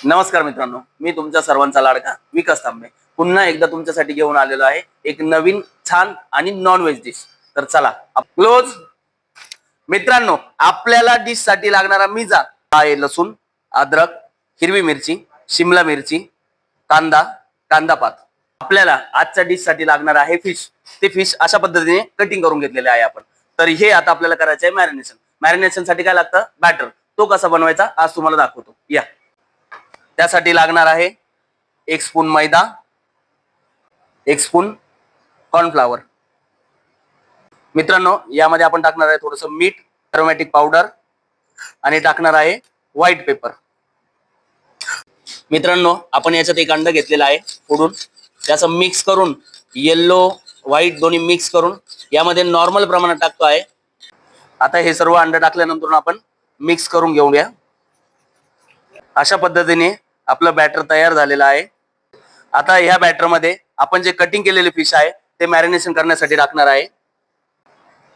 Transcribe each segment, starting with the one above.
नमस्कार मित्रांनो, मी तुमच्या सर्वांचा लाडका विकास तांबे पुन्हा एकदा तुमच्यासाठी घेऊन आलेलो आहे एक नवीन छान आणि नॉन व्हेज डिश। तर चला क्लोज। मित्रांनो, आपल्याला डिश साठी लागणारा मिजा आहे लसूण, अद्रक, हिरवी मिरची, शिमला मिरची, कांदा, कांदा पात। आपल्याला आजच्या डिश साठी लागणार आहे फिश। ते फिश अशा पद्धतीने कटिंग करून घेतलेले आहे आपण। तर हे आता आपल्याला करायचं आहे मॅरिनेशन। मॅरिनेशन साठी काय लागतं? बॅटर। तो कसा बनवायचा आज तुम्हाला दाखवतो या। त्यासाठी लागणार आहे 1 स्पून मैदा, 1 स्पून कॉर्नफ्लॉवर। मित्रांनो, यामध्ये आपण टाकणार आहे थोडंसं मीठ, अरोमॅटिक पावडर आणि टाकणार आहे व्हाईट पेपर। मित्रांनो, आपण याच्यात एक अंड घेतलेला आहे फोडून, त्याचं मिक्स करून येलो व्हाईट दोन्ही मिक्स करून यामध्ये नॉर्मल प्रमाणात टाकतो आहे। आता हे सर्व अंड टाकल्यानंतर आपण मिक्स करून घेऊया। अशा पद्धतीने आपलं बॅटर तयार झालेलं आहे। आता ह्या बॅटर मध्ये आपण जे कटिंग केलेले फिश आहे ते मॅरिनेशन करण्यासाठी टाकणार आहे।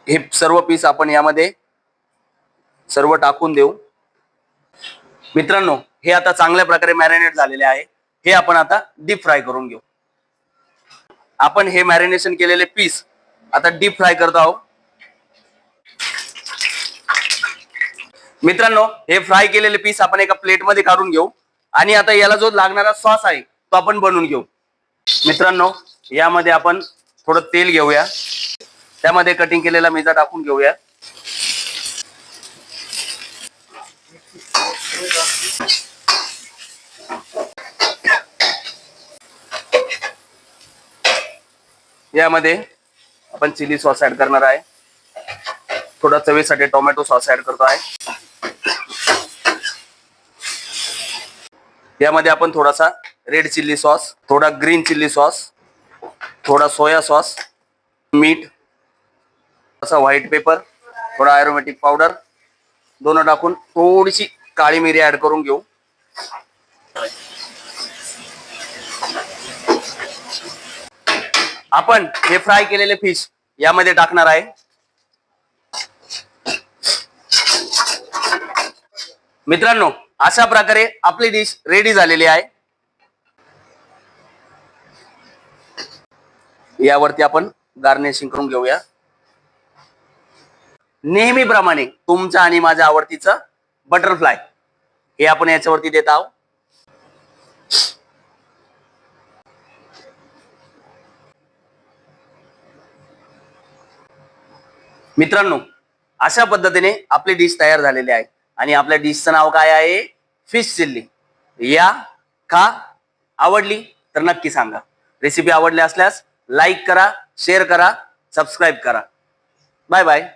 हे सर्व पीस आपण यामध्ये सर्व टाकून देऊ। मित्रांनो, हे आता चांगल्या प्रकारे मॅरिनेट झालेले आहे। हे आपण आता डीप फ्राय करून घेऊ। आपण हे मॅरिनेशन केलेले पीस आता डीप फ्राय करत आहोत। मित्रांनो, हे फ्राय केलेले पीस आपण एका प्लेट मध्ये काढून घेऊ आणि आता याला जो लागणारा सॉस आहे तो आपण बनवून घेऊ। मित्रांनो, यामध्ये आपण थोडं तेल घेऊया, त्यामध्ये कटिंग केलेला मिजा टाकून घेऊया। यामध्ये आपण चिली सॉस ऍड करणार आहे, थोडा चवीसाठी टोमॅटो सॉस ऍड करतो आहे। यामध्ये आपण थोडासा रेड चिल्ली सॉस, थोडा ग्रीन चिल्ली सॉस, थोडा सोया सॉस, मीठ, थोडासा व्हाईट पेपर, थोडा अरोमॅटिक पावडर दोनों टाकून थोडीशी काळी मिरी ऍड करून घेऊ। आपण हे फ्राय केलेले फिश यामध्ये टाकणार आहे। मित्रांनो, अशा प्रकारे आपली डिश रेडी झालेली आहे। यावरती आपण गार्निशिंग करून घेऊया। नेहमीप्रमाणे तुमच्या आणि माझ्या आवडतीचं बटरफ्लाय हे आपण याच्यावरती देत आहोत। मित्रांनो, अशा पद्धतीने आपली डिश तयार झालेली आहे आणि आपल्या डिशचं नाव काय आहे? Fish chilli. या खा, आवडली तर नक्की सांगा। रेसिपी आवडली असल्यास लाईक करा, शेअर करा, सबस्क्राईब करा। Bye bye.